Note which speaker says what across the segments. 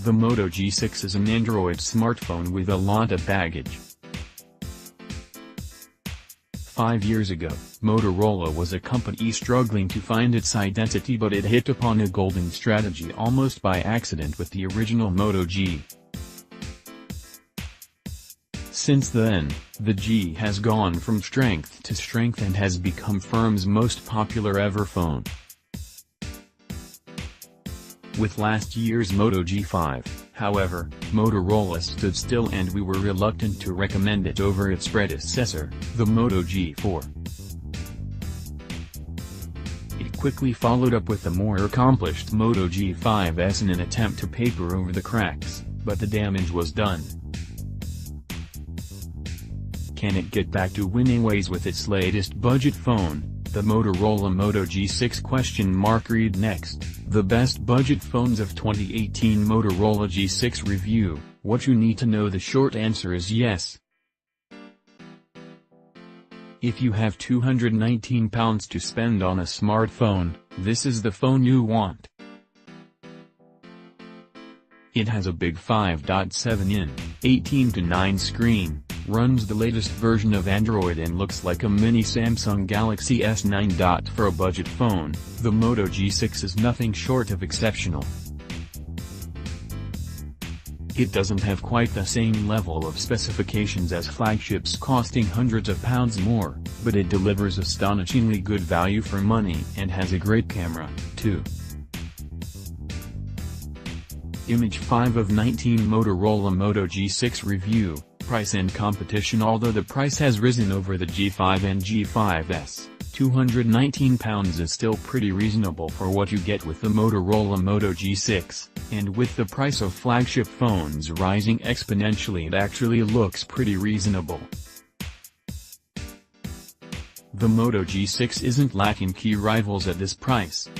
Speaker 1: The Moto G6 is an Android smartphone with a lot of baggage. 5 years ago, Motorola was a company struggling to find its identity, but it hit upon a golden strategy almost by accident with the original Moto G. Since then, the G has gone from strength to strength and has become firm's most popular ever phone. With last year's Moto G5, however, Motorola stood still and we were reluctant to recommend it over its predecessor, the Moto G4. It quickly followed up with the more accomplished Moto G5s in an attempt to paper over the cracks, but the damage was done. Can it get back to winning ways with its latest budget phone, the Motorola Moto G6? Read next, the best budget phones of 2018 Motorola G6 review. What you need to know. The short answer is yes. If you have £219 to spend on a smartphone, this is the phone you want. It has a big 5.7-inch, 18:9 screen, runs the latest version of Android and looks like a mini Samsung Galaxy S9. For a budget phone, the Moto G6 is nothing short of exceptional. It doesn't have quite the same level of specifications as flagships costing hundreds of pounds more, but it delivers astonishingly good value for money and has a great camera, too. Image 5 of 19 Motorola Moto G6 review, price and competition. Although the price has risen over the G5 and G5s, £219 is still pretty reasonable for what you get with the Motorola Moto G6, and with the price of flagship phones rising exponentially, it actually looks pretty reasonable. The Moto G6 isn't lacking key rivals at this price.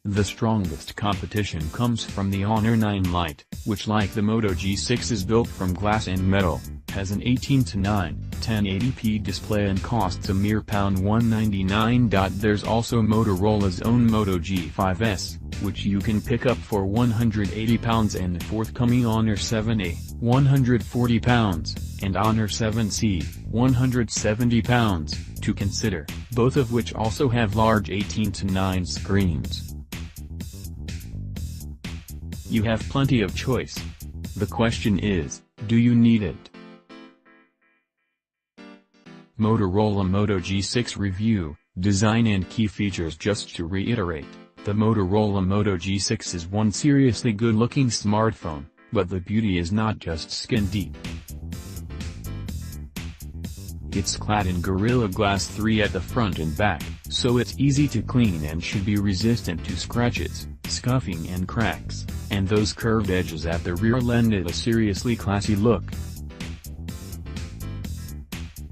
Speaker 1: The strongest competition comes from the Honor 9 Lite, which like the Moto G6 is built from glass and metal, has an 18:9, 1080p display and costs a mere £199. There's also Motorola's own Moto G5s, which you can pick up for £180, and the forthcoming Honor 7A, £140, and Honor 7C, £170, to consider, both of which also have large 18:9 screens. You have plenty of choice. The question is, do you need it? Motorola Moto G6 review, design and key features. Just to reiterate, the Motorola Moto G6 is one seriously good-looking smartphone, but the beauty is not just skin-deep. It's clad in Gorilla Glass 3 at the front and back, so it's easy to clean and should be resistant to scratches, scuffing and cracks, and those curved edges at the rear lend it a seriously classy look.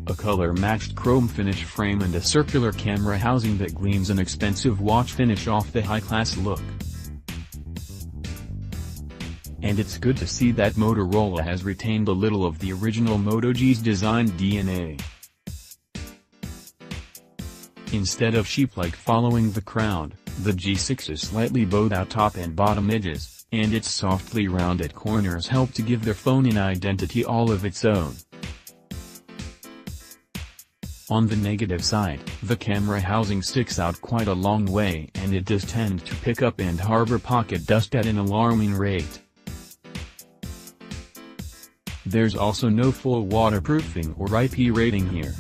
Speaker 1: A color-matched chrome finish frame and a circular camera housing that gleams an expensive watch finish off the high-class look. And it's good to see that Motorola has retained a little of the original Moto G's design DNA. Instead of sheep-like following the crowd, the G6 is slightly bowed out top and bottom edges, and its softly rounded corners help to give the phone an identity all of its own. On the negative side, the camera housing sticks out quite a long way, and it does tend to pick up and harbor pocket dust at an alarming rate. There's also no full waterproofing or IP rating here.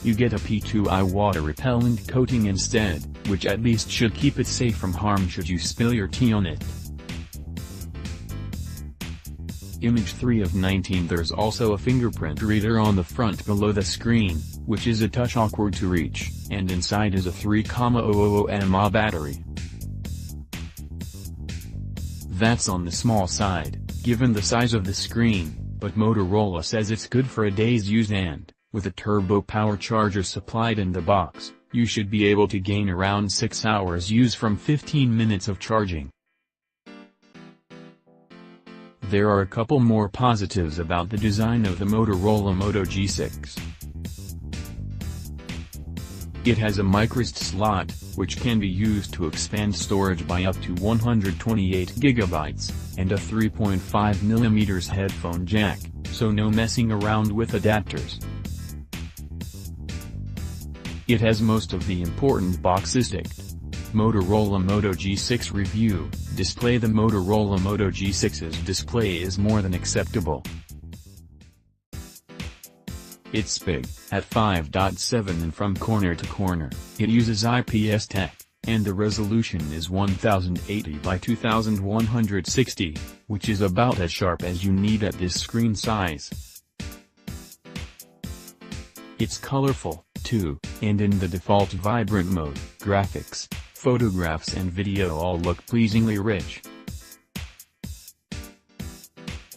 Speaker 1: You get a P2I water-repellent coating instead, which at least should keep it safe from harm should you spill your tea on it. Image 3 of 19. There's also a fingerprint reader on the front below the screen, which is a touch awkward to reach, and inside is a 3,000 mAh battery. That's on the small side, given the size of the screen, but Motorola says it's good for a day's use, and, with a turbo power charger supplied in the box, you should be able to gain around 6 hours use from 15 minutes of charging. There are a couple more positives about the design of the Motorola Moto G6. It has a microSD slot, which can be used to expand storage by up to 128 GB, and a 3.5mm headphone jack, so no messing around with adapters. It has most of the important boxes ticked. Motorola Moto G6 review: display. The Motorola Moto G6's display is more than acceptable. It's big, at 5.7 and from corner to corner. It uses IPS tech, and the resolution is 1080 by 2160, which is about as sharp as you need at this screen size. It's colorful, too, and in the default vibrant mode. Graphics, photographs and video all look pleasingly rich.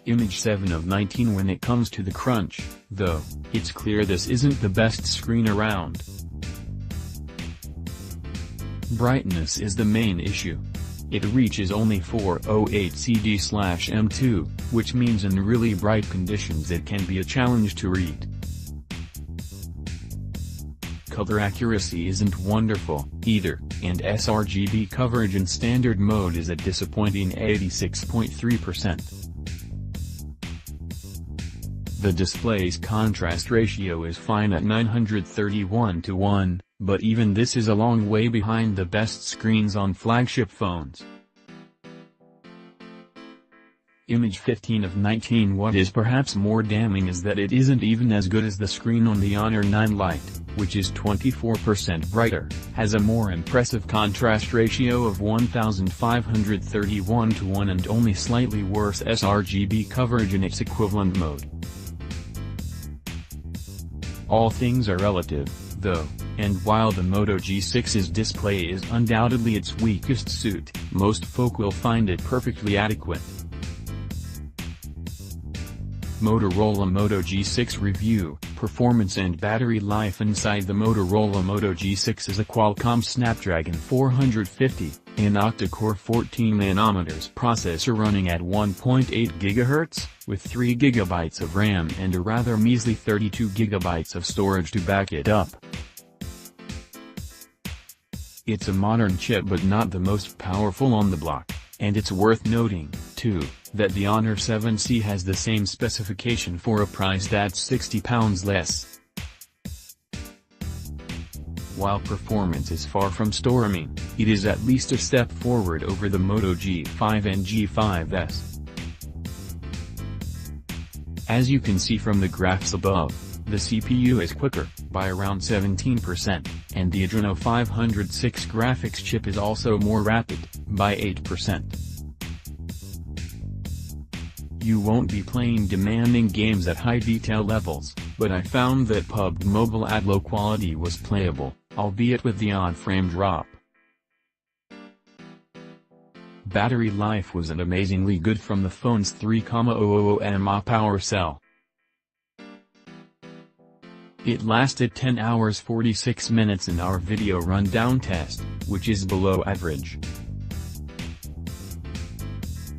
Speaker 1: Image 7 of 19. When it comes to the crunch, though, it's clear this isn't the best screen around. Brightness is the main issue. It reaches only 408 CD/M2, which means in really bright conditions it can be a challenge to read. Color accuracy isn't wonderful, either, and sRGB coverage in standard mode is a disappointing 86.3%. The display's contrast ratio is fine at 931:1, but even this is a long way behind the best screens on flagship phones. Image 15 of 19. What is perhaps more damning is that it isn't even as good as the screen on the Honor 9 Lite, which is 24% brighter, has a more impressive contrast ratio of 1531:1 and only slightly worse sRGB coverage in its equivalent mode. All things are relative, though, and while the Moto G6's display is undoubtedly its weakest suit, most folk will find it perfectly adequate. Motorola Moto G6 review: performance and battery life. Inside the Motorola Moto G6 is a Qualcomm Snapdragon 450, an octa-core 14nm processor running at 1.8 GHz, with 3 GB of RAM and a rather measly 32 GB of storage to back it up. It's a modern chip but not the most powerful on the block, and it's worth noting, too, that the Honor 7C has the same specification for a price that's £60 less. While performance is far from storming, it is at least a step forward over the Moto G5 and G5S. As you can see from the graphs above, the CPU is quicker, by around 17%, and the Adreno 506 graphics chip is also more rapid, by 8%. You won't be playing demanding games at high detail levels, but I found that PUBG Mobile at low quality was playable, albeit with the odd frame drop. Battery life wasn't amazingly good from the phone's 3,000 mAh power cell. It lasted 10 hours 46 minutes in our video rundown test, which is below average.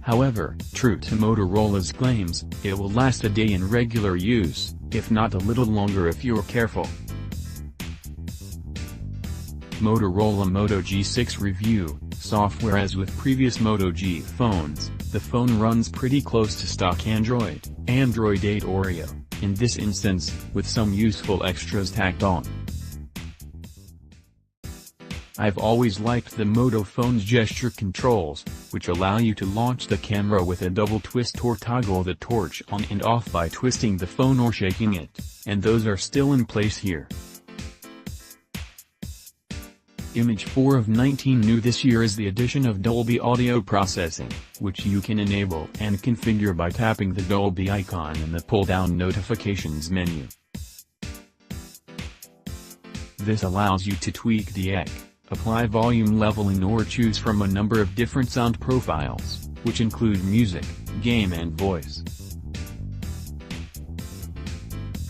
Speaker 1: However, true to Motorola's claims, it will last a day in regular use, if not a little longer if you're careful. Motorola Moto G6 review: software. As with previous Moto G phones, the phone runs pretty close to stock Android 8 Oreo, in this instance, with some useful extras tacked on. I've always liked the Moto phone's gesture controls, which allow you to launch the camera with a double twist or toggle the torch on and off by twisting the phone or shaking it, and those are still in place here. Image 4 of 19. New this year is the addition of Dolby audio processing, which you can enable and configure by tapping the Dolby icon in the pull-down notifications menu. This allows you to tweak the EQ, apply volume leveling or choose from a number of different sound profiles, which include music, game and voice.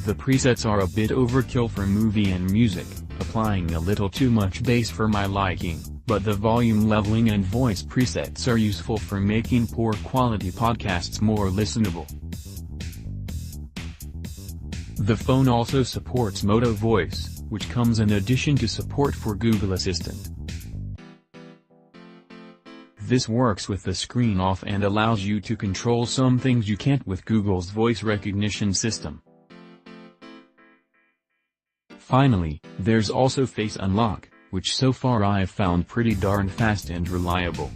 Speaker 1: The presets are a bit overkill for movie and music, applying a little too much bass for my liking, but the volume leveling and voice presets are useful for making poor quality podcasts more listenable. The phone also supports Moto Voice, which comes in addition to support for Google Assistant. This works with the screen off and allows you to control some things you can't with Google's voice recognition system. Finally, there's also Face Unlock, which so far I've found pretty darn fast and reliable.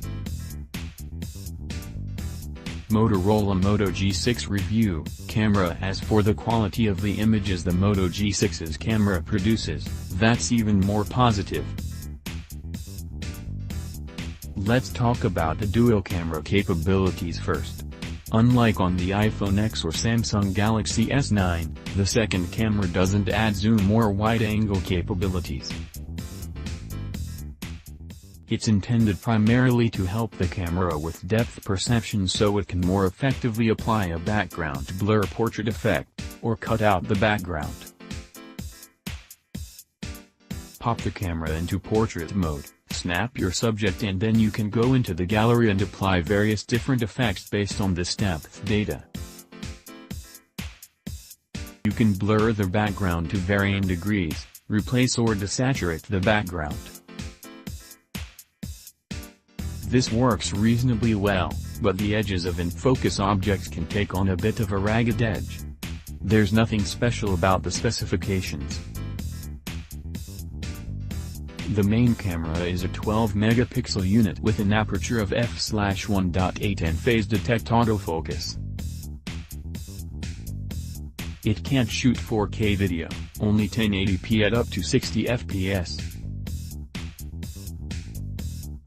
Speaker 1: Motorola Moto G6 review, camera. As for the quality of the images the Moto G6's camera produces, that's even more positive. Let's talk about the dual camera capabilities first. Unlike on the iPhone X or Samsung Galaxy S9, the second camera doesn't add zoom or wide-angle capabilities. It's intended primarily to help the camera with depth perception so it can more effectively apply a background blur portrait effect, or cut out the background. Pop the camera into portrait mode, snap your subject, and then you can go into the gallery and apply various different effects based on this depth data. You can blur the background to varying degrees, replace or desaturate the background. This works reasonably well, but the edges of in-focus objects can take on a bit of a ragged edge. There's nothing special about the specifications. The main camera is a 12-megapixel unit with an aperture of f/1.8 and phase detect autofocus. It can't shoot 4K video, only 1080p at up to 60 fps.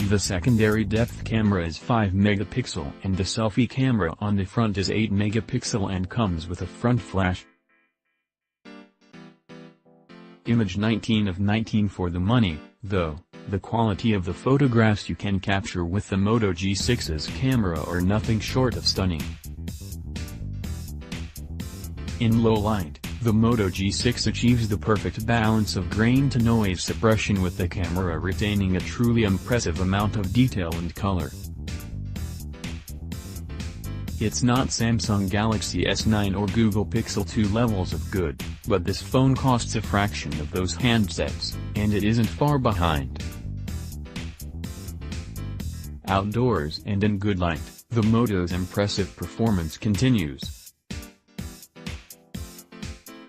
Speaker 1: The secondary depth camera is 5 megapixel and the selfie camera on the front is 8 megapixel and comes with a front flash. Image 19 of 19 for the money, though. The quality of the photographs you can capture with the Moto G6's camera are nothing short of stunning. In low light, the Moto G6 achieves the perfect balance of grain to noise suppression with the camera retaining a truly impressive amount of detail and color. It's not Samsung Galaxy S9 or Google Pixel 2 levels of good, but this phone costs a fraction of those handsets, and it isn't far behind. Outdoors and in good light, the Moto's impressive performance continues.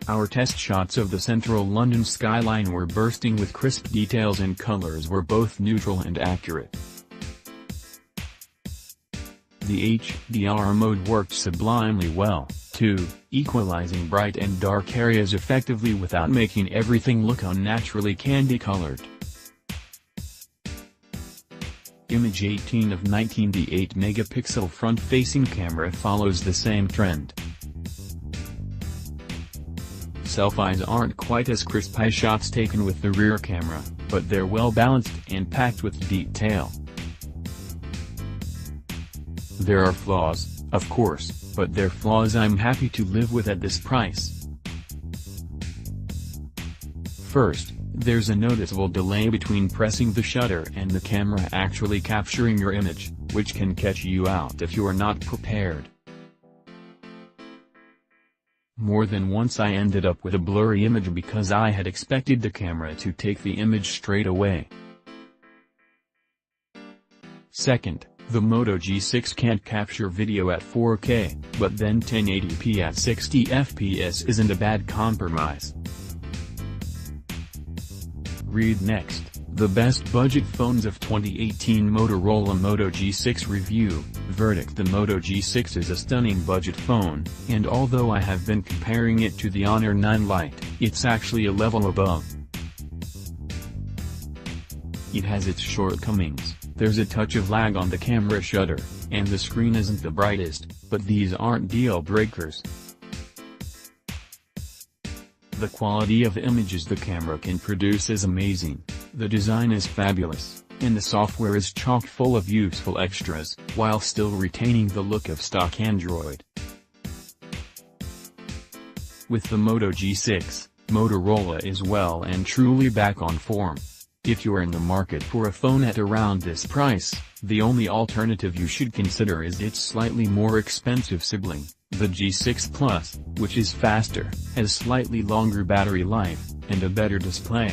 Speaker 1: Our test shots of the central London skyline were bursting with crisp details and colors were both neutral and accurate. The HDR mode worked sublimely well, too, equalizing bright and dark areas effectively without making everything look unnaturally candy-colored. Image 18 of 19. The 8-megapixel front-facing camera follows the same trend. Selfies aren't quite as crisp as shots taken with the rear camera, but they're well balanced and packed with detail. There are flaws, of course, but they're flaws I'm happy to live with at this price. First, there's a noticeable delay between pressing the shutter and the camera actually capturing your image, which can catch you out if you are not prepared. More than once I ended up with a blurry image because I had expected the camera to take the image straight away. Second, the Moto G6 can't capture video at 4K, but then 1080p at 60 fps isn't a bad compromise. Read next, the best budget phones of 2018 Motorola Moto G6 review, verdict. The Moto G6 is a stunning budget phone, and although I have been comparing it to the Honor 9 Lite, it's actually a level above. It has its shortcomings. There's a touch of lag on the camera shutter, and the screen isn't the brightest, but these aren't deal breakers. The quality of images the camera can produce is amazing, the design is fabulous, and the software is chock full of useful extras, while still retaining the look of stock Android. With the Moto G6, Motorola is well and truly back on form. If you're in the market for a phone at around this price, the only alternative you should consider is its slightly more expensive sibling, the G6 Plus, which is faster, has slightly longer battery life, and a better display.